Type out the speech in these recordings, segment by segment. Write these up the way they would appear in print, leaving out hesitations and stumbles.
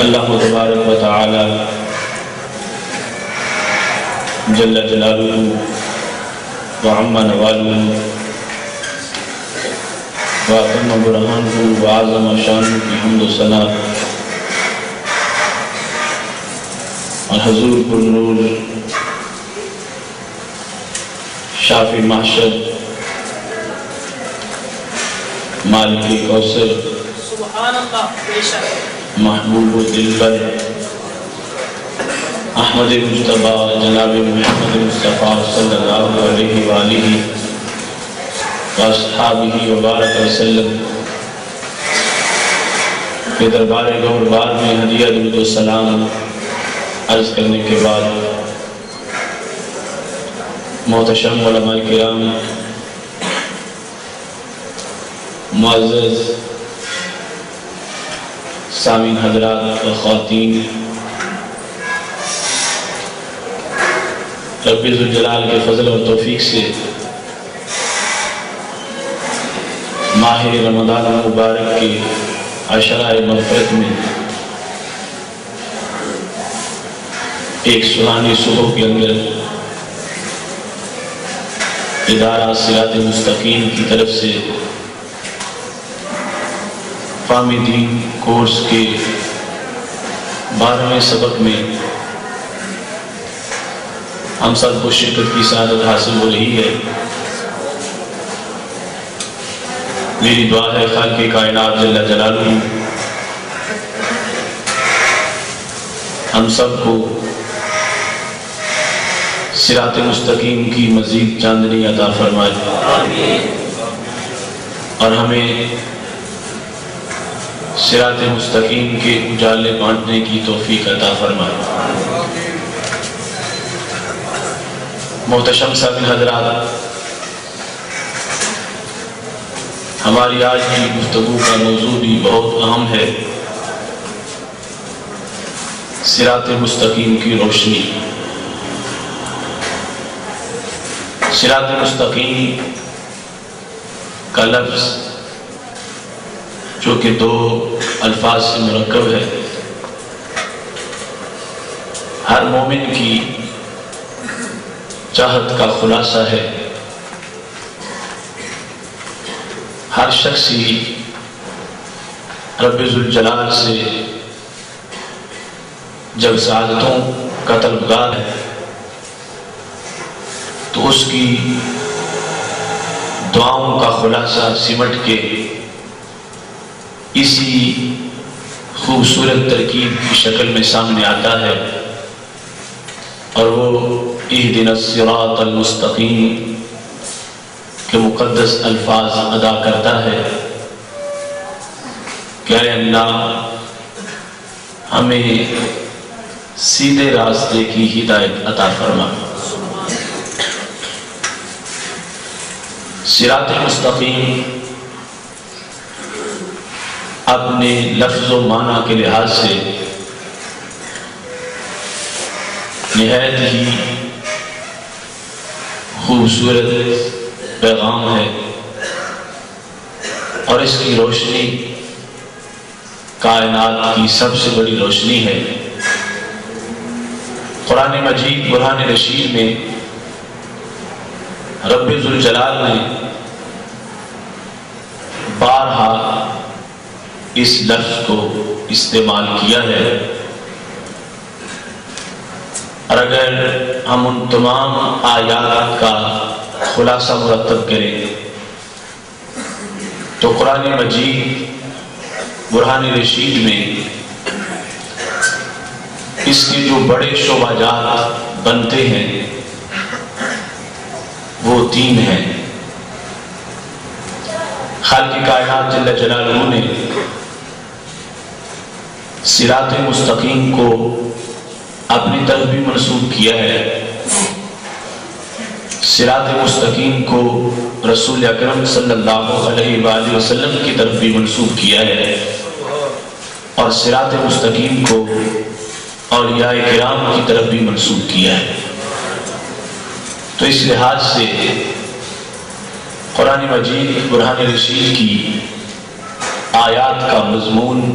اللہ تبارک و تعالی جل جلالہ وعم نوالہ واتم برہانہ وعظم شانہ کی حمد و ثنا اور حضور پر نور شافی محشر مالک کوثر سبحان اللہ بے شک محبوب دلبر احمد مجتبی جناب محمد مصطفیٰ صلی اللہ علیہ وآلہ واصحابہ وبارک وسلم کے دربار گور بار میں ہدیہ درود و سلام عرض کرنے کے بعد محتشم علماء کرام، معزز سامعین حضرات و خواتین، رب ذوالجلال کے فضل اور توفیق سے ماہ رمضان المبارک کی عشرہ مغفرت میں ایک سہانی صبح کے اندر ادارہ صراط مستقیم کی طرف سے فہم دین کورس کے 12ویں سبق میں ہم سب کو شرکت کی سعادت حاصل ہو رہی ہے۔ میری دعا ہے خالق کائنات جل جلالہ ہم سب کو صراط مستقیم کی مزید چاندنی عطا فرمائے اور ہمیں صراط مستقیم کے اجالے بانٹنے کی توفیق عطا فرمائے۔ محتشم سامعین حضرات، ہماری آج کی گفتگو کا موضوع بھی بہت اہم ہے، صراط مستقیم کی روشنی۔ صراط مستقیم کا لفظ جو کہ 2 الفاظ سے مرکب ہے، ہر مومن کی چاہت کا خلاصہ ہے۔ ہر شخص ہی رب ذوالجلال سے جب سعادتوں کا طلبگار ہے تو اس کی دعاؤں کا خلاصہ سمٹ کے اسی خوبصورت ترکیب کی شکل میں سامنے آتا ہے، اور وہ اہدنا الصراط المستقیم کے مقدس الفاظ ادا کرتا ہے کہ اے اللہ ہمیں سیدھے راستے کی ہدایت عطا فرما۔ صراط مستقیم اپنے لفظ و معنی کے لحاظ سے نہایت ہی خوبصورت پیغام ہے، اور اس کی روشنی کائنات کی سب سے بڑی روشنی ہے۔ قرآن مجید برہان رشید میں رب ذوالجلال نے بارہا اس لفظ کو استعمال کیا ہے، اور اگر ہم ان تمام آیات کا خلاصہ مرتب کریں تو قرآن مجید برہان رشید میں اس کے جو بڑے شعبہ جات بنتے ہیں وہ 3 ہیں۔ خالق کائنات جل جلالہ نے صراط مستقیم کو اپنی طرف بھی منسوب کیا ہے، صراط مستقیم کو رسول اکرم صلی اللہ علیہ وآلہ وسلم کی طرف بھی منسوب کیا ہے، اور صراط مستقیم کو اولیاء کرام کی طرف بھی منسوب کیا ہے۔ تو اس لحاظ سے قرآن مجید برہان رشید کی آیات کا مضمون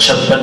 56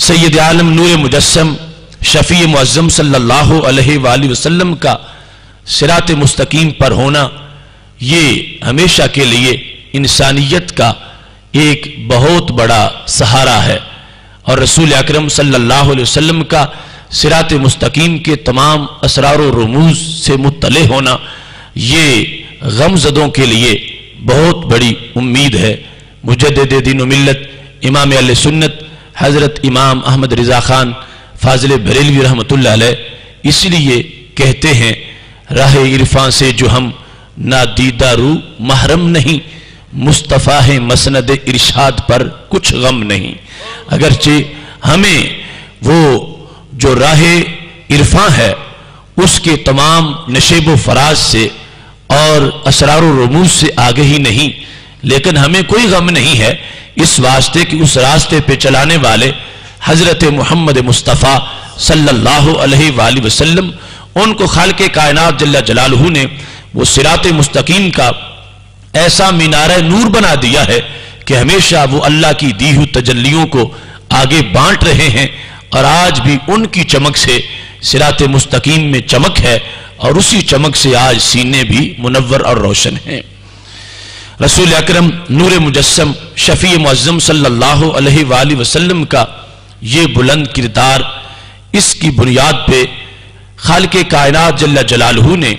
سید عالم نور مجسم شفیع معظم صلی اللہ علیہ وآلہ وسلم کا صراط مستقیم پر ہونا یہ ہمیشہ کے لیے انسانیت کا ایک بہت بڑا سہارا ہے، اور رسول اکرم صلی اللہ علیہ وسلم کا صراط مستقیم کے تمام اسرار و رموز سے مطلع ہونا یہ غمزدوں کے لیے بہت بڑی امید ہے۔ مجدد دین و ملت امام اہل سنت حضرت امام احمد رضا خان فاضل بریلوی رحمۃ اللہ علیہ اس لیے کہتے ہیں راہ عرفان سے جو ہم نادیدہ رو محرم نہیں، مصطفیٰ ہے مسند ارشاد پر کچھ غم نہیں۔ اگرچہ ہمیں وہ جو راہ عرفان ہے اس کے تمام نشیب و فراز سے اور اسرار و رموز سے آگے ہی نہیں، لیکن ہمیں کوئی غم نہیں ہے اس واسطے کہ اس راستے پہ چلانے والے حضرت محمد مصطفیٰ صلی اللہ علیہ وآلہ وسلم، ان کو خالق کائنات جل جلالہ نے وہ صراط مستقیم کا ایسا مینارہ نور بنا دیا ہے کہ ہمیشہ وہ اللہ کی دی ہوئی تجلیوں کو آگے بانٹ رہے ہیں، اور آج بھی ان کی چمک سے صراط مستقیم میں چمک ہے، اور اسی چمک سے آج سینے بھی منور اور روشن ہیں۔ رسول اکرم نور مجسم شفیع معظم صلی اللہ علیہ وآلہ وسلم کا یہ بلند کردار، اس کی بنیاد پہ خالق کائنات جل جلالہ نے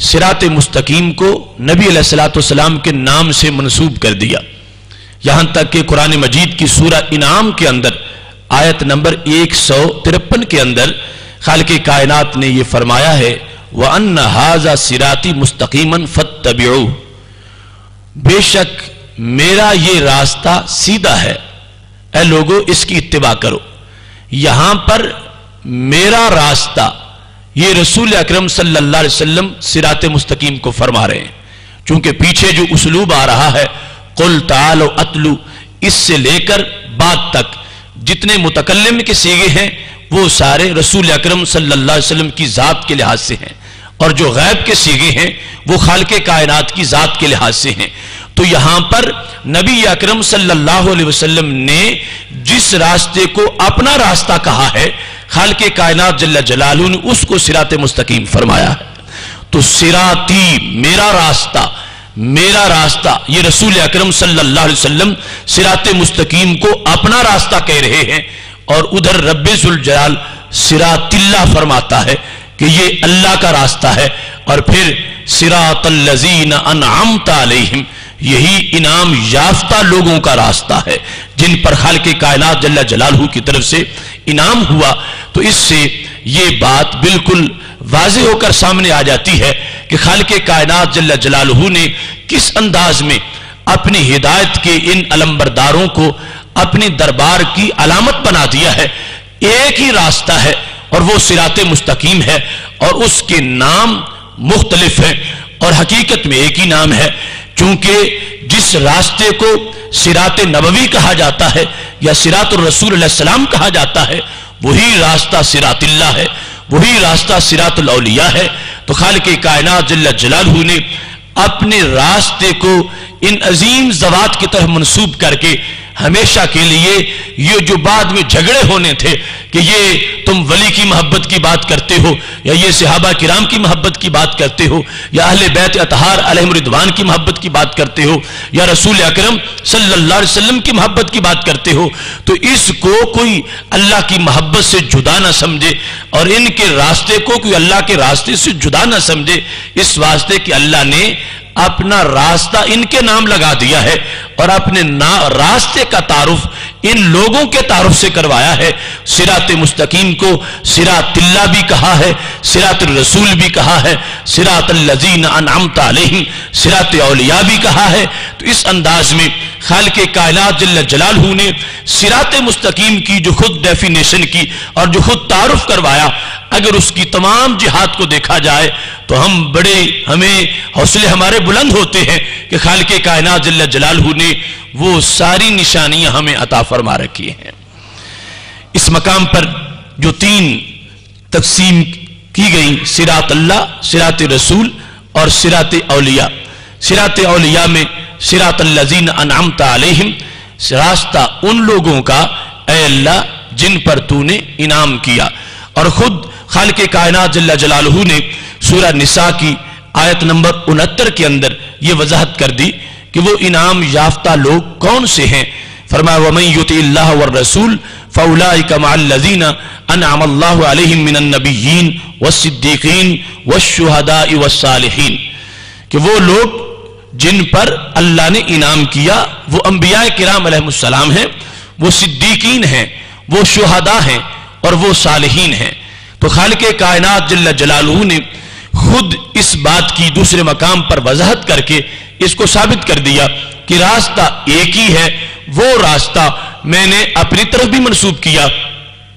صراط مستقیم کو نبی علیہ السلام کے نام سے منسوب کر دیا، یہاں تک کہ قرآن مجید کی سورہ انعام کے اندر آیت نمبر 153 کے اندر خالق کائنات نے یہ فرمایا ہے وَأَنَّ هَذَا صِرَاطِ مُسْتَقِيمًا فَاتَّبِعُوهُ، بے شک میرا یہ راستہ سیدھا ہے، اے لوگو اس کی اتباع کرو۔ یہاں پر میرا راستہ، یہ رسول اکرم صلی اللہ علیہ وسلم صراط مستقیم کو فرما رہے ہیں، چونکہ پیچھے جو اسلوب آ رہا ہے قُلْ تَعَالَوْا أَتْلُوا، اس سے لے کر بعد تک جتنے متکلم کے صیغے ہیں وہ سارے رسول اکرم صلی اللہ علیہ وسلم کی ذات کے لحاظ سے ہیں، اور جو غیب کے صیغے ہیں وہ خالق کائنات کی ذات کے لحاظ سے ہیں۔ تو یہاں پر نبی اکرم صلی اللہ علیہ وسلم نے جس راستے کو اپنا راستہ کہا ہے خالق کائنات جل جلالہ نے اس کو صراط مستقیم فرمایا ہے۔ تو صراطی میرا راستہ، میرا راستہ، یہ رسول اکرم صلی اللہ علیہ وسلم صراط مستقیم کو اپنا راستہ کہہ رہے ہیں، اور ادھر رب ذوالجلال صراط اللہ فرماتا ہے کہ یہ اللہ کا راستہ ہے، اور پھر صراط الذین انعمت علیہم، یہی انعام یافتہ لوگوں کا راستہ ہے جن پر خالق کائنات جل جلالہ کی طرف سے انعام ہوا۔ تو اس سے یہ بات بالکل واضح ہو کر سامنے آ جاتی ہے کہ خالق کائنات جل جلالہ نے کس انداز میں اپنی ہدایت کے ان علمبرداروں کو اپنی دربار کی علامت بنا دیا ہے۔ ایک ہی راستہ ہے اور وہ صراط مستقیم ہے، اور اس کے نام مختلف ہیں اور حقیقت میں ایک ہی نام ہے، چونکہ جس راستے کو صراط نبوی کہا جاتا ہے یا صراط الرسول علیہ السلام کہا جاتا ہے، وہی راستہ صراط اللہ ہے، وہی راستہ صراط الاولیاء ہے۔ تو خالق کائنات جل جلالہ نے اپنے راستے کو ان عظیم ذوات کی طرف منسوب کر کے ہمیشہ کے لیے یہ جو بعد میں جھگڑے ہونے تھے کہ یہ تم ولی کی محبت کی بات کرتے ہو، یا یہ صحابہ کرام کی محبت کی بات کرتے ہو، یا اہل بیت اطہار علیہم رضوان کی محبت کی بات کرتے ہو، یا رسول اکرم صلی اللہ علیہ وسلم کی محبت کی بات کرتے ہو، تو اس کو کوئی اللہ کی محبت سے جدا نہ سمجھے اور ان کے راستے کو کوئی اللہ کے راستے سے جدا نہ سمجھے، اس واسطے کہ اللہ نے اپنا راستہ ان کے نام لگا دیا ہے اور اپنے راستے کا تعارف ان لوگوں کے تعارف سے کروایا ہے۔ صراط مستقیم کو صراط اللہ بھی کہا ہے، صراط الرسول بھی کہا ہے، صراط الذین انعمت علیہم، صراط اولیاء بھی کہا ہے۔ تو اس انداز میں خالق کائنات جل جلالہ نے صراط مستقیم کی جو خود ڈیفینیشن کی اور جو خود تعارف کروایا، اگر اس کی تمام جہات کو دیکھا جائے تو ہمیں حوصلے ہمارے بلند ہوتے ہیں کہ خالق کائنات جل جلالہ نے وہ ساری نشانیاں ہمیں عطا فرما رکھی ہیں۔ اس مقام پر جو تین تقسیم کی گئی، صراط اللہ، صراط رسول اور صراط اولیاء۔ صراط اولیاء میں صراط الذین انعمت علیہم، راستہ ان لوگوں کا اے اللہ جن پر تو نے انعام کیا۔ اور خود خالق کائنات جل جلالہ نے سورہ نساء کی آیت نمبر 69 کے اندر یہ وضاحت کر دی کہ وہ انعام یافتہ لوگ کون سے ہیں۔ فرمایا وَمَن يُطِعِ اللَّهَ وَالرَّسُولَ فَأُولَٰئِكَ مَعَ الَّذِينَ أَنْعَمَ اللَّهُ عَلَيْهِم مِّنَ النَّبِيِّينَ وَالصِّدِّيقِينَ وَالشُّهَدَاءِ وَالصَّالِحِينَ کہ وہ لوگ جن پر اللہ نے انعام کیا وہ انبیاء کرام علیہ السلام ہیں، وہ صدیقین ہیں، وہ شہداء ہیں اور وہ صالحین ہیں۔ تو خالق کائنات جل جلالہ نے خود اس بات کی دوسرے مقام پر وضاحت کر کے اس کو ثابت کر دیا کہ راستہ ایک ہی ہے، وہ راستہ میں نے اپنی طرف بھی منسوب کیا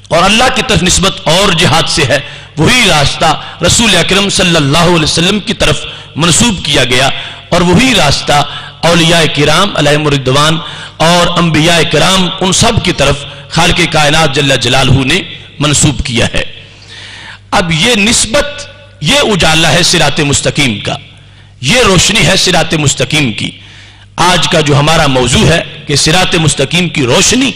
اور اللہ کی طرف نسبت اور جہاد سے ہے، وہی راستہ رسول اکرم صلی اللہ علیہ وسلم کی طرف منسوب کیا گیا اور وہی راستہ اولیاء کرام علیہم الرضوان اور انبیاء کرام ان سب کی طرف خالق کائنات جل جلالہ نے منسوب کیا ہے۔ اب یہ نسبت، یہ اجالا ہے صراط مستقیم کا، یہ روشنی ہے صراط مستقیم کی۔ آج کا جو ہمارا موضوع ہے کہ صراط مستقیم کی روشنی،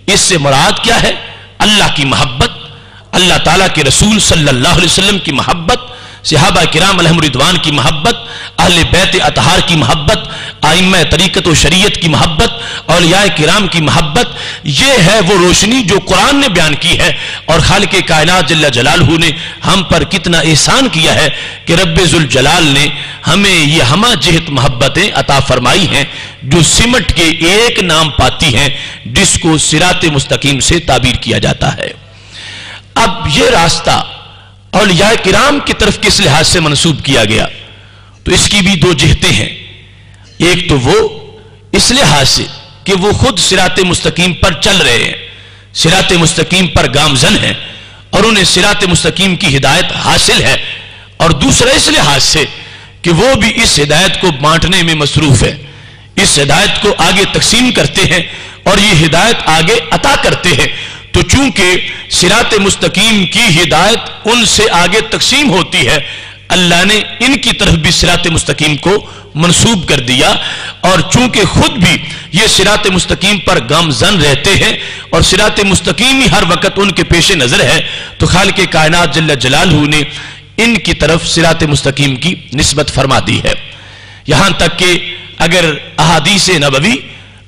اس سے مراد کیا ہے؟ اللہ کی محبت، اللہ تعالیٰ کے رسول صلی اللہ علیہ وسلم کی محبت، صحابہ کرام علیہم الرضوان کی محبت، اہل بیت اطہار کی محبت، ائمہ طریقت و شریعت کی محبت، اولیاء کرام کی محبت، یہ ہے وہ روشنی جو قرآن نے بیان کی ہے۔ اور خالق کائنات جل جلالہ نے ہم پر کتنا احسان کیا ہے کہ رب ذوالجلال نے ہمیں یہ ہمہ جہت محبتیں عطا فرمائی ہیں جو سمٹ کے ایک نام پاتی ہیں جس کو صراط مستقیم سے تعبیر کیا جاتا ہے۔ اب یہ راستہ اولیاء کرام کی طرف کس لحاظ سے منسوب کیا گیا؟ تو اس کی بھی دو جہتیں ہیں۔ ایک تو وہ اس لحاظ سے کہ وہ خود صراط مستقیم پر چل رہے ہیں، صراط مستقیم پر گامزن ہیں اور انہیں صراط مستقیم کی ہدایت حاصل ہے، اور دوسرا اس لحاظ سے کہ وہ بھی اس ہدایت کو بانٹنے میں مصروف ہے، اس ہدایت کو آگے تقسیم کرتے ہیں اور یہ ہدایت آگے عطا کرتے ہیں۔ تو چونکہ صراط مستقیم کی ہدایت ان سے آگے تقسیم ہوتی ہے، اللہ نے ان کی طرف بھی صراط مستقیم کو منسوب کر دیا، اور چونکہ خود بھی یہ صراط مستقیم پر گامزن رہتے ہیں اور صراط مستقیم ہی ہر وقت ان کے پیش نظر ہے، تو خالق کائنات جل جلالہ نے ان کی طرف صراط مستقیم کی نسبت فرما دی ہے۔ یہاں تک کہ اگر احادیث نبوی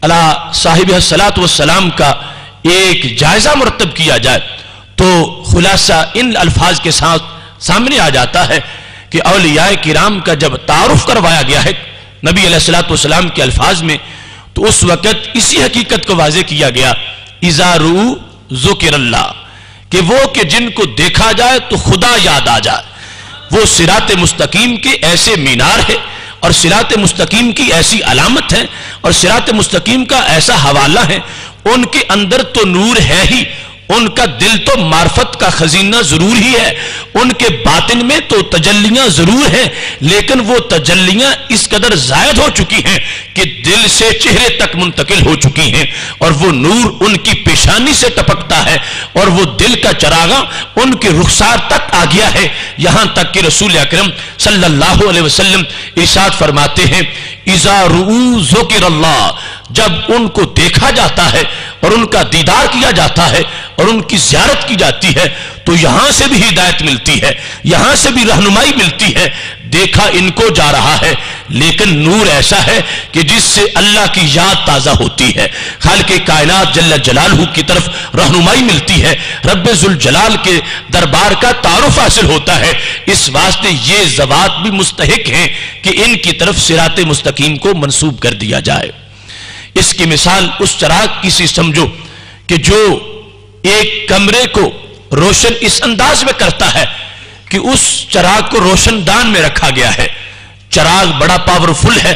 علی صاحب الصلاۃ والسلام کا ایک جائزہ مرتب کیا جائے تو خلاصہ ان الفاظ کے ساتھ سامنے آ جاتا ہے کہ اولیاء کرام کا جب تعارف کروایا گیا ہے نبی علیہ الصلوۃ والسلام کے الفاظ میں، تو اس وقت اسی حقیقت کو واضح کیا گیا اذا رؤوا ذکر اللہ، کہ وہ کہ جن کو دیکھا جائے تو خدا یاد آ جائے۔ وہ صراط مستقیم کے ایسے مینار ہے اور صراط مستقیم کی ایسی علامت ہے اور صراط مستقیم کا ایسا حوالہ ہے، ان کے اندر تو نور ہے ہی، ان کا دل تو معرفت کا خزینہ ضرور ہی ہے، ان کے باطن میں تو تجلیاں ضرور ہیں، لیکن وہ تجلیاں اس قدر زائد ہو چکی ہیں کہ دل سے چہرے تک منتقل ہو چکی ہیں، اور وہ نور ان کی پیشانی سے ٹپکتا ہے اور وہ دل کا چراغاں ان کے رخسار تک آ گیا ہے، یہاں تک کہ رسول اکرم صلی اللہ علیہ وسلم ارشاد فرماتے ہیں اذا رؤوا ذکر اللہ، جب ان کو دیکھا جاتا ہے اور ان کا دیدار کیا جاتا ہے اور ان کی زیارت کی جاتی ہے تو یہاں سے بھی ہدایت ملتی ہے، یہاں سے بھی رہنمائی ملتی ہے۔ دیکھا ان کو جا رہا ہے لیکن نور ایسا ہے کہ جس سے اللہ کی یاد تازہ ہوتی ہے، خالق کائنات جل جلالہ کی طرف رہنمائی ملتی ہے، رب ذوالجلال کے دربار کا تعارف حاصل ہوتا ہے۔ اس واسطے یہ ذوات بھی مستحق ہیں کہ ان کی طرف صراط مستقیم کو منسوب کر دیا جائے۔ اس کی مثال اس چراغ کی سی سمجھو کہ جو ایک کمرے کو روشن اس انداز میں کرتا ہے کہ اس چراغ کو روشن دان میں رکھا گیا ہے، چراغ بڑا پاورفل ہے،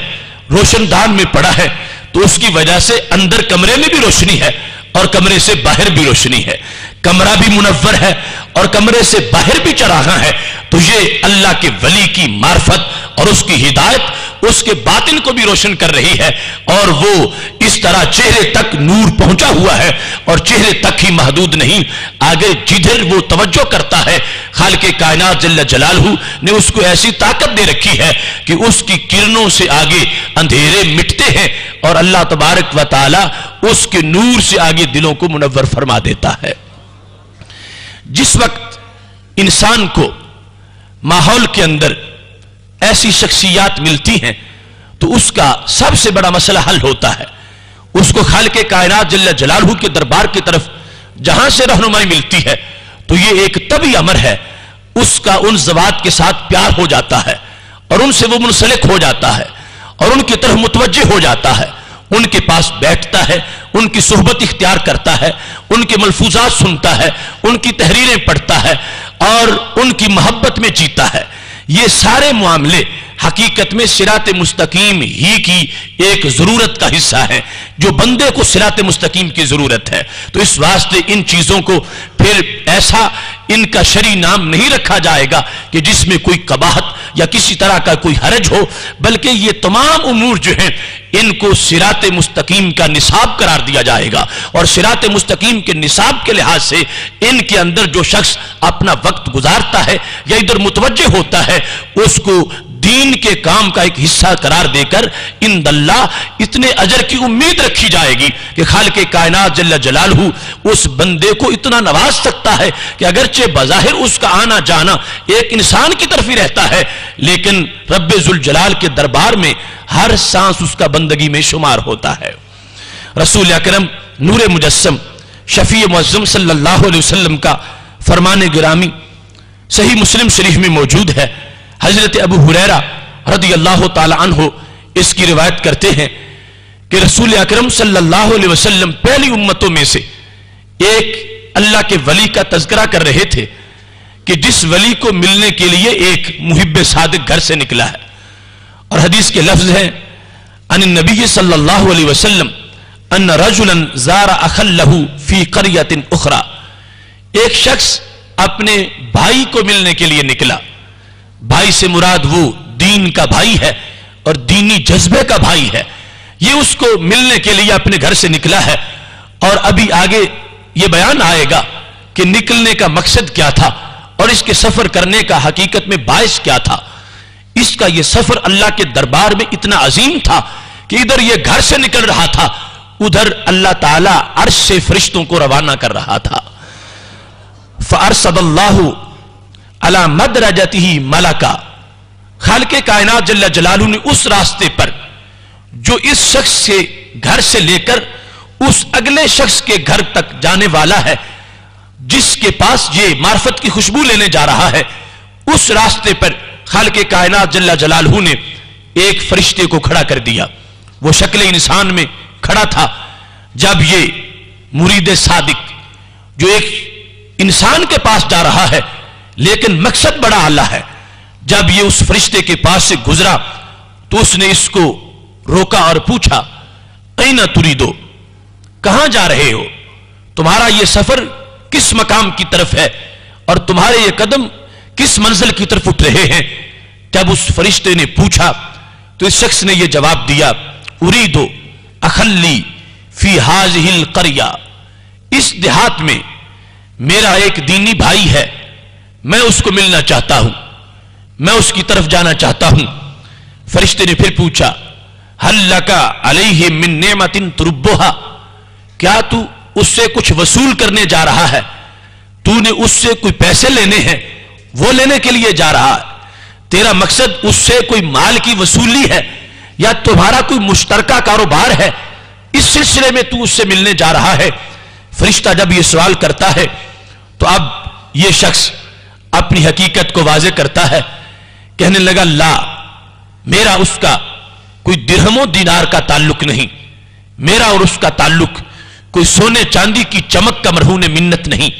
روشن دان میں پڑا ہے، تو اس کی وجہ سے اندر کمرے میں بھی روشنی ہے اور کمرے سے باہر بھی روشنی ہے، کمرہ بھی منور ہے اور کمرے سے باہر بھی چراغاں ہے۔ تو یہ اللہ کے ولی کی معرفت اور اس کی ہدایت اس کے باطن کو بھی روشن کر رہی ہے، اور وہ اس طرح چہرے تک نور پہنچا ہوا ہے، اور چہرے تک ہی محدود نہیں، آگے جدھر وہ توجہ کرتا ہے خالق کائنات جل جلالہ نے اس کو ایسی طاقت دے رکھی ہے کہ اس کی کرنوں سے آگے اندھیرے مٹتے ہیں اور اللہ تبارک و تعالی اس کے نور سے آگے دلوں کو منور فرما دیتا ہے۔ جس وقت انسان کو ماحول کے اندر ایسی شخصیات ملتی ہیں تو اس کا سب سے بڑا مسئلہ حل ہوتا ہے. اس کو خالق کائنات جل جلالہ کے دربار کی طرف جہاں سے رہنمائی ملتی ہے تو یہ ایک طبعی امر ہے. اس کا ان ذوات کے ساتھ پیار ہو جاتا ہے اور ان سے وہ منسلک ہو جاتا ہے اور ان کی طرف متوجہ ہو جاتا ہے, ان کے پاس بیٹھتا ہے, ان کی صحبت اختیار کرتا ہے, ان کے ملفوظات سنتا ہے, ان کی تحریریں پڑھتا ہے اور ان کی محبت میں جیتا ہے. یہ سارے معاملے حقیقت میں صراط مستقیم ہی کی ایک ضرورت کا حصہ ہے, جو بندے کو صراط مستقیم کی ضرورت ہے. تو اس واسطے ان چیزوں کو پھر ایسا ان کا شرعی نام نہیں رکھا جائے گا کہ جس میں کوئی قباحت یا کسی طرح کا کوئی حرج ہو, بلکہ یہ تمام امور جو ہیں ان کو صراط مستقیم کا نصاب قرار دیا جائے گا. اور صراط مستقیم کے نصاب کے لحاظ سے ان کے اندر جو شخص اپنا وقت گزارتا ہے یا ادھر متوجہ ہوتا ہے اس کو دین کے کام کا ایک حصہ قرار دے کر ان اللہ اتنے اجر کی امید رکھی جائے گی کہ خالق کائنات جل جلالہ اس بندے کو اتنا نواز سکتا ہے کہ اگرچہ بظاہر اس کا آنا جانا ایک انسان کی طرف ہی رہتا ہے, لیکن رب ذوالجلال کے دربار میں ہر سانس اس کا بندگی میں شمار ہوتا ہے. رسول اکرم نور مجسم شفیع معظم صلی اللہ علیہ وسلم کا فرمان گرامی صحیح مسلم شریف میں موجود ہے. حضرت ابو ہریرہ رضی اللہ تعالی عنہ اس کی روایت کرتے ہیں کہ رسول اکرم صلی اللہ علیہ وسلم پہلی امتوں میں سے ایک اللہ کے ولی کا تذکرہ کر رہے تھے کہ جس ولی کو ملنے کے لیے ایک محب صادق گھر سے نکلا ہے. اور حدیث کے لفظ ہیں ان النبی صلی اللہ علیہ وسلم ان رجلا زار اخا له فی قریۃ اخرى, ایک شخص اپنے بھائی کو ملنے کے لیے نکلا. بھائی سے مراد وہ دین کا بھائی ہے اور دینی جذبے کا بھائی ہے. یہ اس کو ملنے کے لیے اپنے گھر سے نکلا ہے اور ابھی آگے یہ بیان آئے گا کہ نکلنے کا مقصد کیا تھا اور اس کے سفر کرنے کا حقیقت میں باعث کیا تھا. اس کا یہ سفر اللہ کے دربار میں اتنا عظیم تھا کہ ادھر یہ گھر سے نکل رہا تھا, ادھر اللہ تعالی عرش سے فرشتوں کو روانہ کر رہا تھا. فارسل اللہ علی مدرجتہ ملکا, خالق کائنات جل جلالہ نے اس راستے پر جو اس شخص سے گھر سے لے کر اس اگلے شخص کے گھر تک جانے والا ہے جس کے پاس یہ معرفت کی خوشبو لینے جا رہا ہے, اس راستے پر خالق کائنات جل جلالہ نے ایک فرشتے کو کھڑا کر دیا. وہ شکل انسان میں کھڑا تھا. جب یہ مرید صادق جو ایک انسان کے پاس جا رہا ہے لیکن مقصد بڑا اعلیٰ ہے, جب یہ اس فرشتے کے پاس سے گزرا تو اس نے اس کو روکا اور پوچھا اینا تریدو, کہاں جا رہے ہو, تمہارا یہ سفر کس مقام کی طرف ہے اور تمہارے یہ قدم کس منزل کی طرف اٹھ رہے ہیں. جب اس فرشتے نے پوچھا تو اس شخص نے یہ جواب دیا اریدو اخلی فی ہذہ القریہ, اس دیہات میں میرا ایک دینی بھائی ہے, میں اس کو ملنا چاہتا ہوں, میں اس کی طرف جانا چاہتا ہوں. فرشتے نے پھر پوچھا ہل لک علیہ من نعمت تربھا, کیا تو اس سے کچھ وصول کرنے جا رہا ہے, تو نے اس سے کوئی پیسے لینے ہیں, وہ لینے کے لیے جا رہا ہے, تیرا مقصد اس سے کوئی مال کی وصولی ہے یا تمہارا کوئی مشترکہ کاروبار ہے, اس سلسلے میں تو اس سے ملنے جا رہا ہے. فرشتہ جب یہ سوال کرتا ہے تو اب یہ شخص اپنی حقیقت کو واضح کرتا ہے, کہنے لگا لا, میرا اس کا کوئی درہم و دینار کا تعلق نہیں, میرا اور اس کا تعلق کوئی سونے چاندی کی چمک کا مرہون منت نہیں,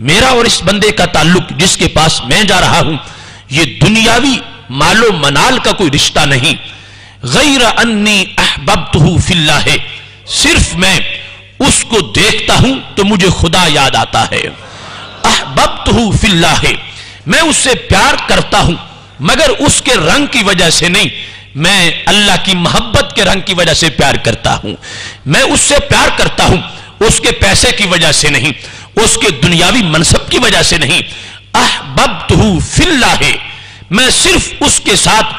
میرا اور اس بندے کا تعلق جس کے پاس میں جا رہا ہوں یہ دنیاوی مال و منال کا کوئی رشتہ نہیں. غیر انی احببتہ فی اللہ, صرف میں اس کو دیکھتا ہوں تو مجھے خدا یاد آتا ہے. احببتہ فی اللہ, میں اس سے پیار کرتا ہوں مگر اس کے رنگ کی وجہ سے نہیں, میں اللہ کی محبت کے رنگ کی وجہ سے پیار کرتا ہوں. میں اس سے پیار کرتا ہوں اس کے پیسے کی وجہ سے نہیں, اس کے دنیاوی منصب کی وجہ سے نہیں. احببتہ فی اللہ, میں صرف اس کے ساتھ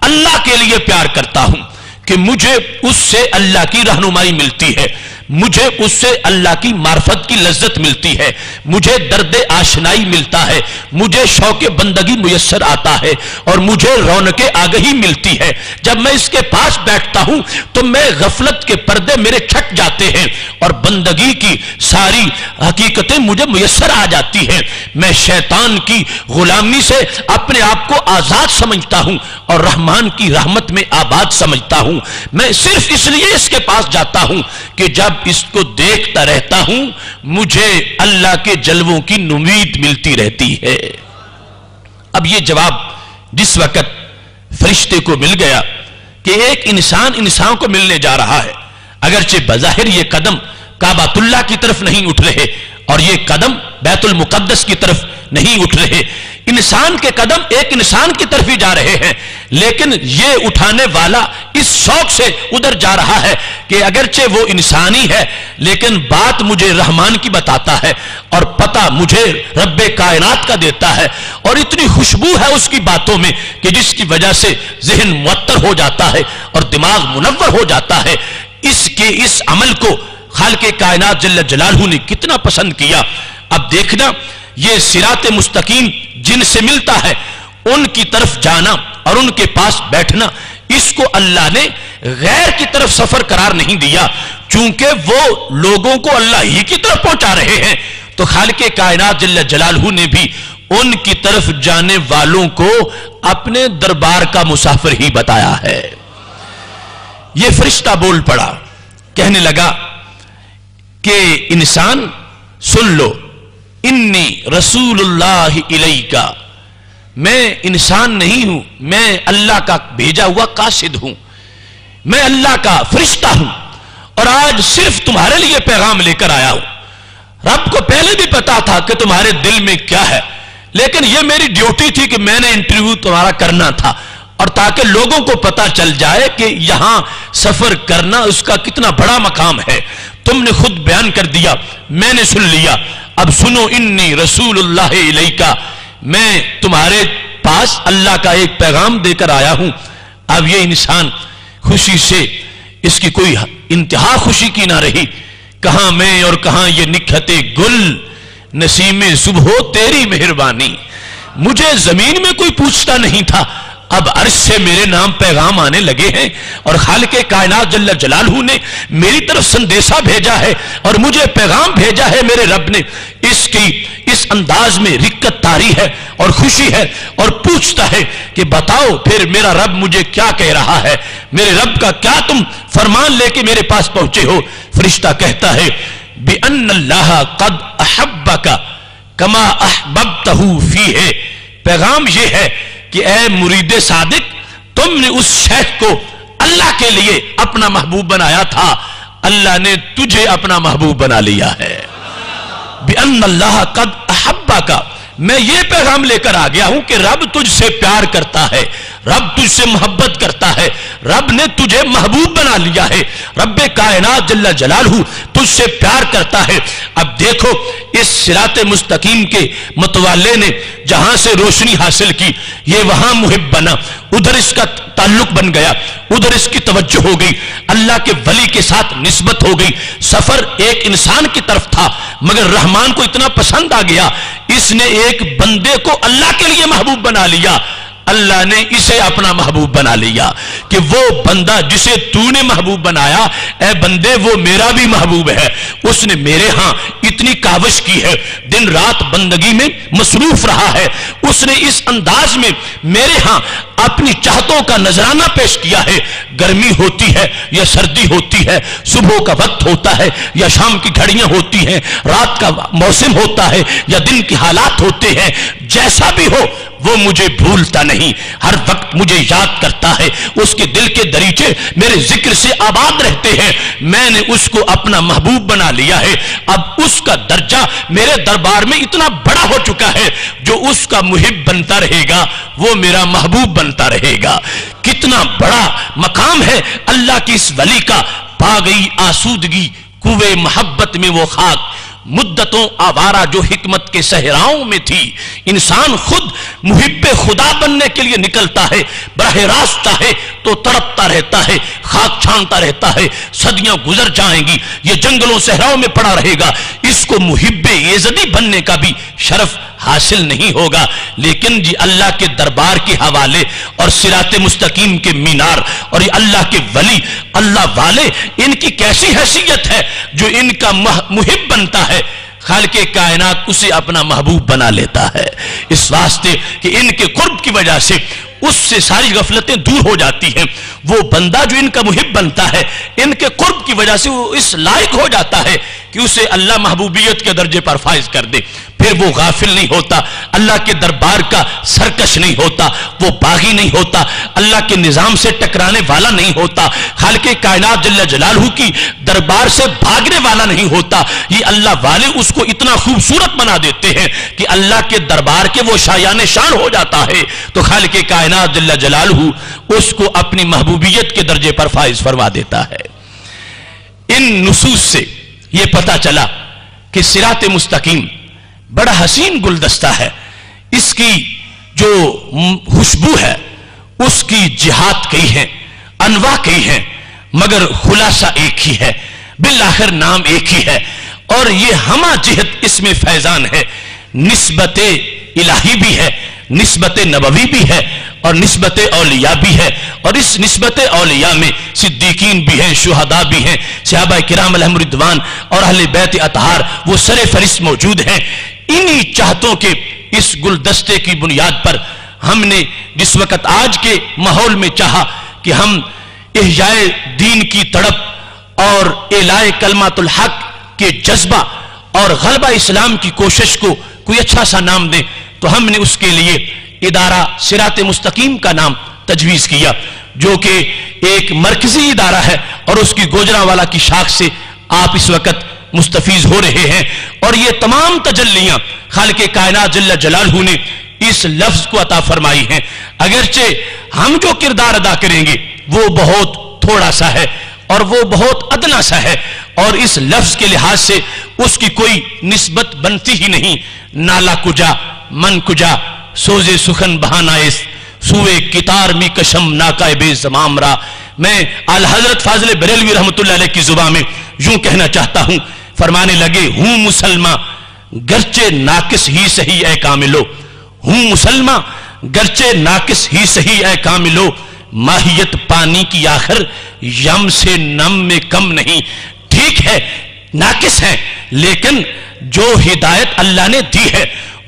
اللہ کے لیے پیار کرتا ہوں کہ مجھے اس سے اللہ کی رہنمائی ملتی ہے, مجھے اس سے اللہ کی معرفت کی لذت ملتی ہے، مجھے درد آشنائی ملتا ہے، مجھے شوق بندگی میسر آتا ہے اور مجھے رونق آگہی ملتی ہے۔ جب میں اس کے پاس بیٹھتا ہوں تو میں غفلت کے پردے میرے چھٹ جاتے ہیں اور بندگی کی ساری حقیقتیں مجھے میسر آ جاتی ہیں۔ میں شیطان کی غلامی سے اپنے آپ کو آزاد سمجھتا ہوں اور رحمان کی رحمت میں آباد سمجھتا ہوں۔ میں صرف اس لیے اس کے پاس جاتا ہوں کہ جب اس کو دیکھتا رہتا ہوں مجھے اللہ کے جلووں کی نوید ملتی رہتی ہے۔ اب یہ جواب جس وقت فرشتے کو مل گیا کہ ایک انسان کو ملنے جا رہا ہے، اگرچہ بظاہر یہ قدم کعبۃ اللہ کی طرف نہیں اٹھ رہے اور یہ قدم بیت المقدس کی طرف نہیں اٹھ رہے، انسان کے قدم ایک انسان کی طرف ہی جا رہے ہیں، لیکن یہ اٹھانے والا اس شوق سے ادھر جا رہا ہے کہ اگرچہ وہ انسانی ہے لیکن بات مجھے رحمان کی بتاتا ہے اور پتہ مجھے رب کائنات کا دیتا ہے، اور اتنی خوشبو ہے اس کی باتوں میں کہ جس کی وجہ سے ذہن معطر ہو جاتا ہے اور دماغ منور ہو جاتا ہے۔ اس عمل کو خالق کائنات جل جلالہ نے کتنا پسند کیا۔ اب دیکھنا یہ صراط مستقیم جن سے ملتا ہے ان کی طرف جانا اور ان کے پاس بیٹھنا، اس کو اللہ نے غیر کی طرف سفر قرار نہیں دیا، چونکہ وہ لوگوں کو اللہ ہی کی طرف پہنچا رہے ہیں تو خالق کائنات جل جلالہ نے بھی ان کی طرف جانے والوں کو اپنے دربار کا مسافر ہی بتایا ہے۔ یہ فرشتہ بول پڑا، کہنے لگا کہ انسان سن لو، انی رسول اللہ الیکا، میں انسان نہیں ہوں، میں اللہ کا بھیجا ہوا قاصد ہوں، میں اللہ کا فرشتہ ہوں اور آج صرف تمہارے لیے پیغام لے کر آیا ہوں۔ رب کو پہلے بھی پتا تھا کہ تمہارے دل میں کیا ہے، لیکن یہ میری ڈیوٹی تھی کہ میں نے انٹرویو تمہارا کرنا تھا، اور تاکہ لوگوں کو پتا چل جائے کہ یہاں سفر کرنا اس کا کتنا بڑا مقام ہے۔ تم نے خود بیان کر دیا، میں نے سن لیا، اب سنو، انی رسول اللہ الیکا، میں تمہارے پاس اللہ کا ایک پیغام دے کر آیا ہوں۔ اب یہ انسان خوشی سے، اس کی کوئی انتہا خوشی کی نہ رہی، کہاں میں اور کہاں یہ نکھتے گل، نسیم صبح تیری مہربانی، مجھے زمین میں کوئی پوچھتا نہیں تھا، اب عرش سے میرے نام پیغام آنے لگے ہیں اور خالق کائنات جل جلالہ نے میری طرف سندیشہ بھیجا ہے اور مجھے پیغام بھیجا ہے میرے رب نے۔ اس انداز میں رکت طاری ہے اور خوشی ہے اور پوچھتا ہے کہ بتاؤ پھر میرا رب مجھے کیا کہہ رہا ہے، میرے رب کا کیا تم فرمان لے کے میرے پاس پہنچے ہو۔ فرشتہ کہتا ہے بِأَنَّ اللَّهَ قَدْ أَحَبَّكَ كَمَا أَحْبَبْتَهُ فِيهِ، پیغام یہ ہے کہ اے مرید صادق، تم نے اس شیخ کو اللہ کے لیے اپنا محبوب بنایا تھا، اللہ نے تجھے اپنا محبوب بنا لیا ہے۔ بِأَنَّ اللَّهَ قَدْ أَحَبَّكَ، میں یہ پیغام لے کر آ گیا ہوں کہ رب تجھ سے پیار کرتا ہے، رب تجھ سے محبت کرتا ہے، رب نے تجھے محبوب بنا لیا ہے، رب کائنات جل جلالہ تجھ سے پیار کرتا ہے۔ اب دیکھو اس صراط مستقیم کے متوالے نے جہاں سے روشنی حاصل کی، یہ وہاں محب بنا، ادھر اس کا تعلق بن گیا، ادھر اس کی توجہ ہو گئی، اللہ کے ولی کے ساتھ نسبت ہو گئی۔ سفر ایک انسان کی طرف تھا مگر رحمان کو اتنا پسند آ گیا، اس نے ایک بندے کو اللہ کے لیے محبوب بنا لیا، اللہ نے اسے اپنا محبوب بنا لیا کہ وہ بندہ جسے تو نے محبوب بنایا، اے بندے وہ میرا بھی محبوب ہے، اس نے میرے ہاں اتنی کاوش کی ہے، دن رات بندگی میں مصروف رہا ہے، اس نے اس انداز میں میرے ہاں اپنی چاہتوں کا نذرانہ پیش کیا ہے، گرمی ہوتی ہے یا سردی ہوتی ہے، صبح کا وقت ہوتا ہے یا شام کی گھڑیاں ہوتی ہیں، رات کا موسم ہوتا ہے یا دن کی حالات ہوتے ہیں، جیسا بھی ہو وہ مجھے بھولتا نہیں، ہر وقت مجھے یاد کرتا ہے، اس کے دل کے دریچے میرے ذکر سے آباد رہتے ہیں، میں نے اس کو اپنا محبوب بنا لیا ہے۔ اب اس کا درجہ میرے دربار میں اتنا بڑا ہو چکا ہے، جو اس کا محب بنتا رہے گا وہ میرا محبوب بنتا رہے گا۔ کتنا بڑا مقام ہے اللہ کی اس ولی کا، پا گئی آسودگی کوئے محبت میں وہ خاک، مدتوں آوارہ جو حکمت کے صحراؤں میں تھی، انسان خود محب خدا بننے کے لیے نکلتا ہے، براہ راست چاہے تو تڑپتا رہتا ہے، خاک چھانتا رہتا ہے، صدیاں گزر جائیں گی، یہ جنگلوں صحراؤں میں پڑا رہے گا، اس کو محب یزدی بننے کا بھی شرف حاصل نہیں ہوگا۔ لیکن جی اللہ کے دربار کے حوالے اور صراط مستقیم کے مینار اور یہ اللہ کے ولی، اللہ والے، ان کی کیسی حیثیت ہے جو ان کا محب بنتا ہے، خالق کائنات اسے اپنا محبوب بنا لیتا ہے، اس واسطے کہ ان کے قرب کی وجہ سے اس سے ساری غفلتیں دور ہو جاتی ہیں۔ وہ بندہ جو ان کا محب بنتا ہے، ان کے قرب کی وجہ سے وہ اس لائق ہو جاتا ہے کہ اسے اللہ محبوبیت کے درجے پر فائز کر دے، پھر وہ غافل نہیں ہوتا، اللہ کے دربار کا سرکش نہیں ہوتا، وہ باغی نہیں ہوتا، اللہ کے نظام سے ٹکرانے والا نہیں ہوتا، خالق کائنات جل جلالہ کی دربار سے بھاگنے والا نہیں ہوتا۔ یہ اللہ والے اس کو اتنا خوبصورت بنا دیتے ہیں کہ اللہ کے دربار کے وہ شایان شان ہو جاتا ہے، تو خالق کائنات جل جلالہ اس کو اپنی محبوبیت کے درجے پر فائز فرما دیتا ہے۔ ان نصوص سے یہ پتہ چلا کہ صراط مستقیم بڑا حسین گلدستہ ہے، اس کی جو خوشبو ہے اس کی جہات کئی ہیں، انواع کئی ہیں، مگر خلاصہ ایک ہی ہے، بالآخر نام ایک ہی ہے، اور یہ ہمہ جہت اس میں فیضان ہے، نسبت الہی بھی ہے، نسبت نبوی بھی ہے، اور نسبت اولیاء بھی ہے، اور اس نسبت اولیاء میں صدیقین بھی ہیں، شہداء بھی ہیں، صحابہ کرام علیہم رضوان اور اہل بیت اطہار وہ سر فہرست موجود ہیں۔ انہی چاہتوں کے اس گلدستے کی بنیاد پر ہم نے جس وقت آج کے ماحول میں چاہا کہ ہم احیاء دین کی تڑپ اور اعلاء کلمات الحق کے جذبہ اور غلبہ اسلام کی کوشش کو کوئی اچھا سا نام دیں، تو ہم نے اس کے لیے ادارہ صراط مستقیم کا نام تجویز کیا، جو کہ ایک مرکزی ادارہ ہے اور اس کی گوجرانوالا کی شاخ سے آپ اس وقت مستفیض ہو رہے ہیں، اور یہ تمام تجلیاں خالق کائنات جل جلالہ نے اس لفظ کو عطا فرمائی ہیں۔ اگرچہ ہم جو کردار ادا کریں گے وہ بہت تھوڑا سا ہے اور وہ بہت ادنا سا ہے، اور اس لفظ کے لحاظ سے اس کی کوئی نسبت بنتی ہی نہیں۔ نالا کجا من کجا سوزے سخن بہانائس سوئے کتار می کشم ناکائے بے زمام را۔ میں اعلی حضرت فاضل بریلوی رحمت اللہ علیہ کی زبان میں یوں کہنا چاہتا ہوں، فرمانے لگے ہوں مسلمان گرچہ ناقص ہی سہی اے کاملو، ہوں مسلمان گرچہ ناقص ہی سہی اے کاملو، ماہیت پانی کی آخر یم سے نم میں کم نہیں۔ ٹھیک ہے ناقص ہے، لیکن جو ہدایت اللہ نے دی ہے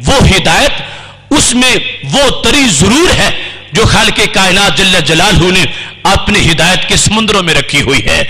وہ ہدایت اس میں وہ تری ضرور ہے جو خالق کائنات جل جلالہ نے اپنے ہدایت کے سمندروں میں رکھی ہوئی ہے۔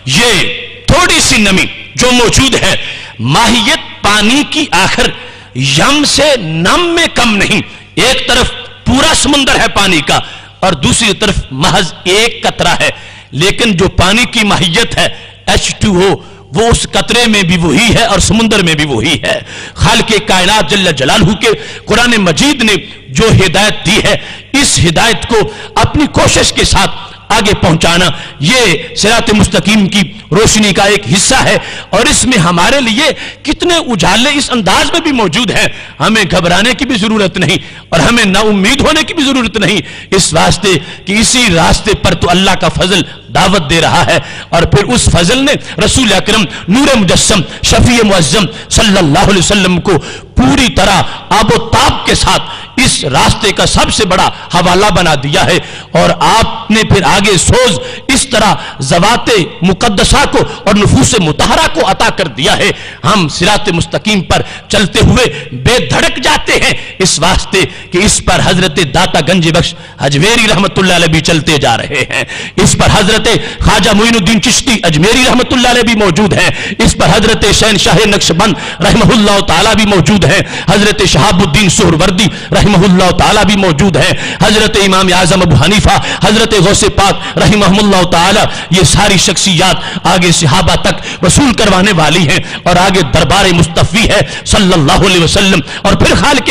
یہ تھوڑی سی نمی جو موجود ہے، ماہیت پانی کی آخر یم سے نم میں کم نہیں۔ ایک طرف پورا سمندر ہے پانی کا اور دوسری طرف محض ایک قطرہ ہے، لیکن جو پانی کی ماہیت ہے H2O وہ اس قطرے میں بھی وہی ہے اور سمندر میں بھی وہی ہے۔ خالق کائنات جل جلالہ کے قرآن مجید نے جو ہدایت دی ہے، اس ہدایت کو اپنی کوشش کے ساتھ آگے پہنچانا یہ صراط مستقیم کی روشنی کا ایک حصہ ہے، اور اس میں ہمارے لیے کتنے اجالے اس انداز میں بھی موجود ہیں۔ ہمیں گھبرانے کی بھی ضرورت نہیں اور ہمیں نا امید ہونے کی بھی ضرورت نہیں، اس واسطے کہ اسی راستے پر تو اللہ کا فضل دعوت دے رہا ہے، اور پھر اس فضل نے رسول اکرم نور مجسم شفیع معظم صلی اللہ علیہ وسلم کو پوری طرح آب و تاب کے ساتھ اس راستے کا سب سے بڑا حوالہ بنا دیا ہے، اور آپ نے پھر آگے سوز اس طرح ذوات مقدسہ کو اور نفوس مطہرہ کو عطا کر دیا ہے۔ ہم صراط مستقیم پر چلتے ہوئے بے دھڑک جاتے ہیں، اس واسطے کہ اس پر حضرت داتا گنج بخش اجمیری رحمت اللہ علیہ بھی چلتے جا رہے ہیں، اس پر حضرت خواجہ معین الدین چشتی اجمیری رحمت اللہ علیہ بھی موجود ہیں، اس پر حضرت شہنشاہ نقشبند رحمہ اللہ تعالیٰ بھی موجود ہیں، حضرت شہاب الدین سہروردی رحمہ اللہ تعالیٰ بھی موجود ہیں، حضرت امام اعظم ابو حنیفہ، حضرت غوث پاک رحمہ اللہ تعالیٰ، یہ ساری شخصیات آگے صحابہ تک وصول کروانے والی ہیں، اور آگے دربار مصطفی ہے صلی اللہ علیہ وسلم، اور پھر خالق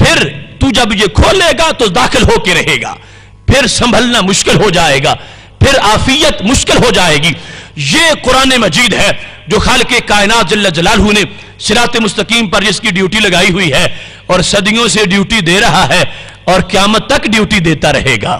پھر تو جب یہ کھولے گا تو داخل ہو کے رہے گا، پھر سنبھلنا مشکل ہو جائے گا، پھر عافیت مشکل ہو جائے گی۔ یہ قرآن مجید ہے جو خالق کائنات جل جلالہ نے صراط مستقیم پر جس کی ڈیوٹی لگائی ہوئی ہے اور صدیوں سے ڈیوٹی دے رہا ہے اور قیامت تک ڈیوٹی دیتا رہے گا۔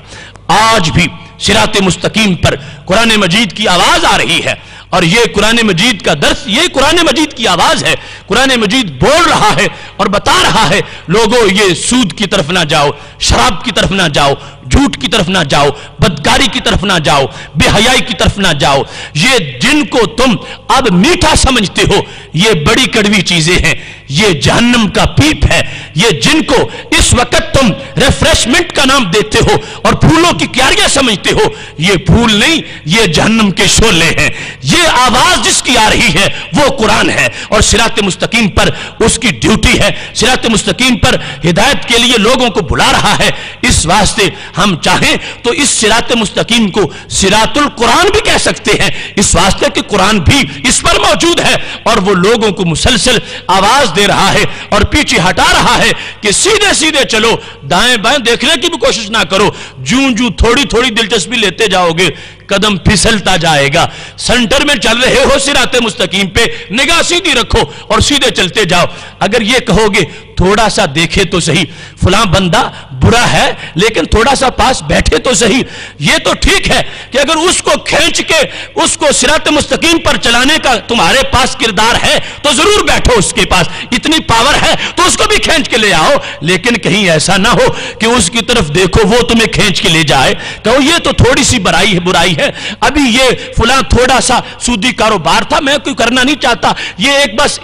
آج بھی صراط مستقیم پر قرآن مجید کی آواز آ رہی ہے، اور یہ قرآن مجید کا درس، یہ قرآن مجید کی آواز ہے۔ قرآن مجید بول رہا ہے اور بتا رہا ہے، لوگوں یہ سود کی طرف نہ جاؤ، شراب کی طرف نہ جاؤ، جھوٹ کی طرف نہ جاؤ، بدکاری کی طرف نہ جاؤ، بے حیائی کی طرف نہ جاؤ۔ یہ جن کو تم اب میٹھا سمجھتے ہو یہ بڑی کڑوی چیزیں ہیں، یہ جہنم کا پیپ ہے۔ یہ جن کو اس وقت تم ریفریشمنٹ کا نام دیتے ہو اور پھولوں کی کیاریاں سمجھتے ہو، یہ پھول نہیں، یہ جہنم کے شعلے ہیں۔ یہ آواز جس کی آ رہی ہے وہ قرآن ہے، اور صراط مستقیم پر اس کی ڈیوٹی ہے، صراط مستقیم پر ہدایت کے لیے لوگوں کو بلا رہا ہے۔ اس واسطے ہم چاہیں تو اس صراط مستقیم کو صراط القرآن بھی کہہ سکتے ہیں، اس واسطے کہ قرآن بھی اس پر موجود ہے، اور وہ لوگوں کو مسلسل آواز دے رہا ہے اور پیچھے ہٹا رہا ہے کہ سیدھے سیدھے چلو، دائیں بائیں دیکھنے کی بھی کوشش نہ کرو۔ جوں تھوڑی تھوڑی دلچسپی لیتے جاؤ گے قدم پھسلتا جائے گا۔ سنٹر میں چل رہے ہو صراط مستقیم پہ، نگاہ سیدھی رکھو اور سیدھے چلتے جاؤ۔ اگر یہ کہو گے تھوڑا سا دیکھے تو صحیح، فلاں بندہ برا ہے لیکن تھوڑا سا پاس بیٹھے تو صحیح، یہ تو ٹھیک ہے کہ اگر اس کو کھینچ کے اس کو صراط مستقیم پر چلانے کا تمہارے پاس کردار ہے تو ضرور بیٹھو، اس کے پاس اتنی پاور ہے تو اس کو بھی کھینچ کے لے آؤ۔ لیکن کہیں ایسا نہ ہو کہ اس کی طرف دیکھو وہ تمہیں کھینچ کے لے جائے، کہو یہ تو تھوڑی سی برائی ہے، ابھی یہ فلاں تھوڑا سا سودی کاروبار تھا، میں کوئی کرنا نہیں چاہتا، یہ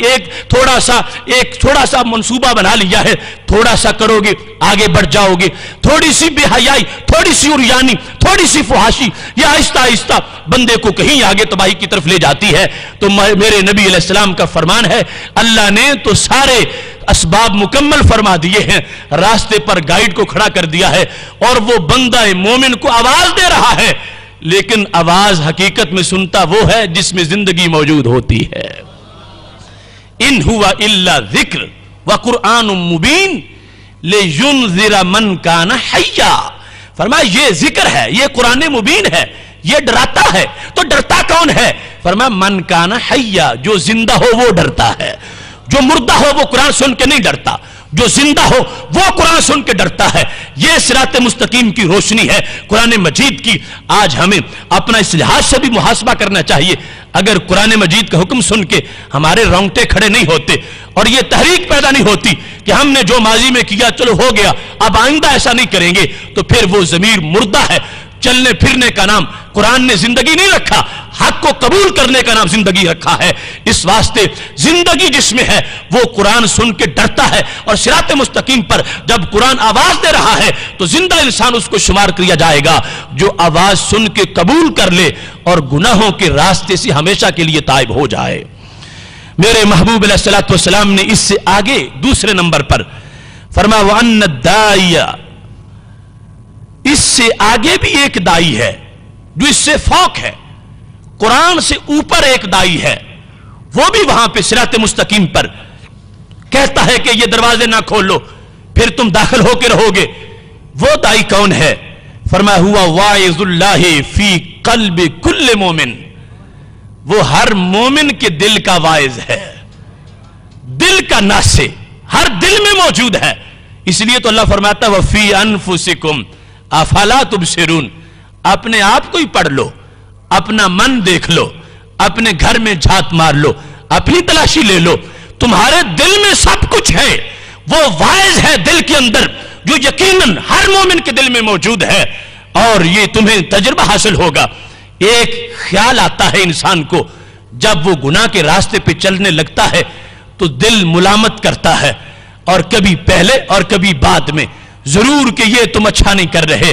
ایک تھوڑا سا منصوبہ بنا لیا ہے، تھوڑا سا کرو گے آگے بڑھ جاؤ گے۔ تھوڑی سی بے حیائی، تھوڑی سی عریانی، تھوڑی سی فحاشی، یہ آہستہ آہستہ بندے کو کہیں آگے تباہی کی طرف لے جاتی ہے۔ تو میرے نبی علیہ السلام کا فرمان ہے، اللہ نے تو سارے اسباب مکمل فرما دیے ہیں، راستے پر گائیڈ کو کھڑا کر دیا ہے، اور وہ بندہ مومن کو آواز دے رہا ہے، لیکن آواز حقیقت میں سنتا وہ ہے جس میں زندگی موجود ہوتی ہے۔ ان ہوا الا ذکر وقرآن مبین لینذر من کان حیا۔ فرمایا یہ ذکر ہے، یہ قرآن مبین ہے، یہ ڈراتا ہے۔ تو ڈرتا کون ہے؟ فرمایا من کان حیا، جو زندہ ہو وہ ڈرتا ہے، جو مردہ ہو وہ قرآن سن کے نہیں ڈرتا، جو زندہ ہو وہ قرآن سن کے ڈرتا ہے۔ یہ صراط مستقیم کی روشنی ہے قرآن مجید کی۔ آج ہمیں اپنا اس لحاظ سے بھی محاسبہ کرنا چاہیے، اگر قرآن مجید کا حکم سن کے ہمارے رونگٹے کھڑے نہیں ہوتے اور یہ تحریک پیدا نہیں ہوتی کہ ہم نے جو ماضی میں کیا چلو ہو گیا، اب آئندہ ایسا نہیں کریں گے، تو پھر وہ ضمیر مردہ ہے۔ چلنے پھرنے کا نام قرآن نے زندگی نہیں رکھا، حق کو قبول کرنے کا نام زندگی رکھا ہے۔ اس واسطے زندگی جس میں ہے وہ قرآن سن کے ڈرتا ہے، اور صراط مستقیم پر جب قرآن آواز دے رہا ہے تو زندہ انسان اس کو شمار کیا جائے گا جو آواز سن کے قبول کر لے اور گناہوں کے راستے سے ہمیشہ کے لیے تائب ہو جائے۔ میرے محبوب علیہ الصلوۃ والسلام نے اس سے آگے دوسرے نمبر پر فرمایا وَأَنَّ الدَّاعِيَ، اس سے آگے بھی ایک دائی ہے جو اس سے فوق ہے، قرآن سے اوپر ایک دائی ہے، وہ بھی وہاں پہ صراط مستقیم پر کہتا ہے کہ یہ دروازے نہ کھولو پھر تم داخل ہو کے رہو گے۔ وہ دائی کون ہے؟ فرمایا ہوا واعظ اللہ فی قلب کل مومن، وہ ہر مومن کے دل کا واعظ ہے، دل کا ناصح ہر دل میں موجود ہے۔ اس لیے تو اللہ فرماتا ہے وفی انفسکم افلا تبصرون، اپنے آپ کو ہی پڑھ لو، اپنا من دیکھ لو، اپنے گھر میں جھات مار لو، اپنی تلاشی لے لو، تمہارے دل میں سب کچھ ہے۔ وہ واعظ ہے دل کے اندر جو یقیناً ہر مومن کے دل میں موجود ہے، اور یہ تمہیں تجربہ حاصل ہوگا۔ ایک خیال آتا ہے انسان کو جب وہ گناہ کے راستے پہ چلنے لگتا ہے تو دل ملامت کرتا ہے، اور کبھی پہلے اور کبھی بعد میں ضرور کہ یہ تم اچھا نہیں کر رہے،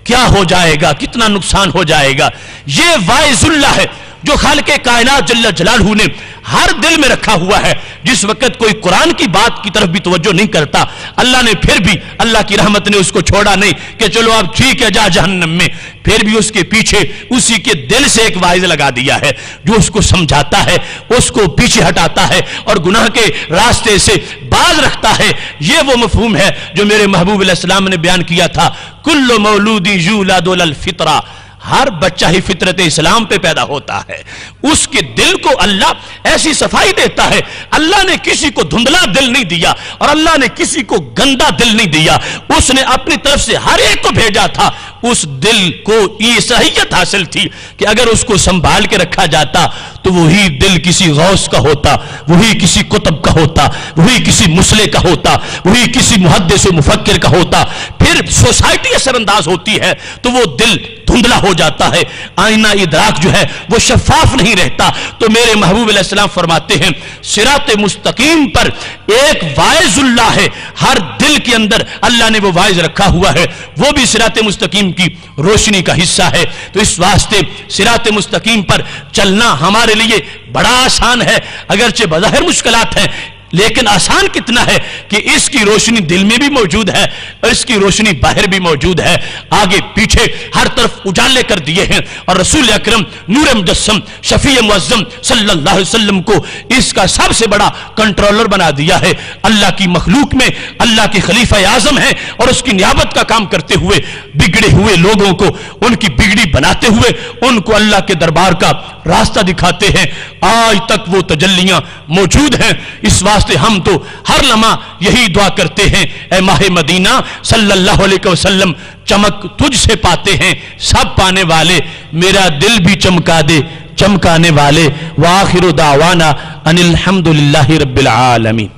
کیا ہو جائے گا، کتنا نقصان ہو جائے گا۔ یہ واعظ اللہ ہے جو خالق کائنات جل جلالہ نے ہر دل میں رکھا ہوا ہے. جس وقت کوئی قرآن کی بات کی طرف بھی توجہ نہیں کرتا, اللہ نے پھر بھی, اللہ کی رحمت نے اس کو چھوڑا نہیں کہ چلو اب ٹھیک ہے جا جہنم میں, پھر بھی اس کے پیچھے اسی کے دل سے ایک واعظ لگا دیا ہے جو اس کو سمجھاتا ہے, اس کو پیچھے ہٹاتا ہے اور گناہ کے راستے سے باز رکھتا ہے. یہ وہ مفہوم ہے جو میرے محبوب علیہ السلام نے بیان کیا تھا, کل مولود یولد علی الفطرہ, ہر بچہ ہی فطرت اسلام پہ پیدا ہوتا ہے. اس کے دل کو اللہ ایسی صفائی دیتا ہے. اللہ نے کسی کو دھندلا دل نہیں دیا اور اللہ نے کسی کو گندا دل نہیں دیا, اس نے اپنی طرف سے ہر ایک کو بھیجا تھا. اس دل کو یہ صحیحیت حاصل تھی کہ اگر اس کو سنبھال کے رکھا جاتا تو وہی دل کسی غوث کا ہوتا, وہی کسی قطب کا ہوتا, وہی کسی مسلح کا ہوتا, وہی کسی محدث و مفکر کا ہوتا. پھر سوسائٹی اثر انداز ہوتی ہے تو وہ دل دھندلا ہو جاتا ہے, آئینہ ادراک جو ہے وہ شفاف نہیں رہتا. تو میرے محبوب علیہ السلام فرماتے ہیں صراط مستقیم پر ایک واعظ اللہ ہے, ہر دل کے اندر اللہ نے وہ واعظ رکھا ہوا ہے, وہ بھی صراط مستقیم کی روشنی کا حصہ ہے. تو اس واسطے صراط مستقیم پر چلنا ہمارے لیے بڑا آسان ہے, اگرچہ بظاہر مشکلات ہیں, لیکن آسان کتنا ہے کہ اس کی روشنی دل میں بھی موجود ہے اور اس کی روشنی باہر بھی موجود ہے, آگے پیچھے ہر طرف اجالے کر دیے ہیں. اور رسول اکرم نور مجسم شفیع معظم صلی اللہ علیہ وسلم کو اس کا سب سے بڑا کنٹرولر بنا دیا ہے. اللہ کی مخلوق میں اللہ کے خلیفہ اعظم ہیں اور اس کی نیابت کا کام کرتے ہوئے بگڑے ہوئے لوگوں کو ان کی بگڑی بناتے ہوئے ان کو اللہ کے دربار کا راستہ دکھاتے ہیں. آج تک وہ تجلیاں موجود ہیں. اس واسطے ہم تو ہر لمحہ یہی دعا کرتے ہیں, اے ماہ مدینہ صلی اللہ علیہ وسلم, چمک تجھ سے پاتے ہیں سب پانے والے, میرا دل بھی چمکا دے چمکانے والے. وآخر دعوانا ان الحمدللہ رب العالمین.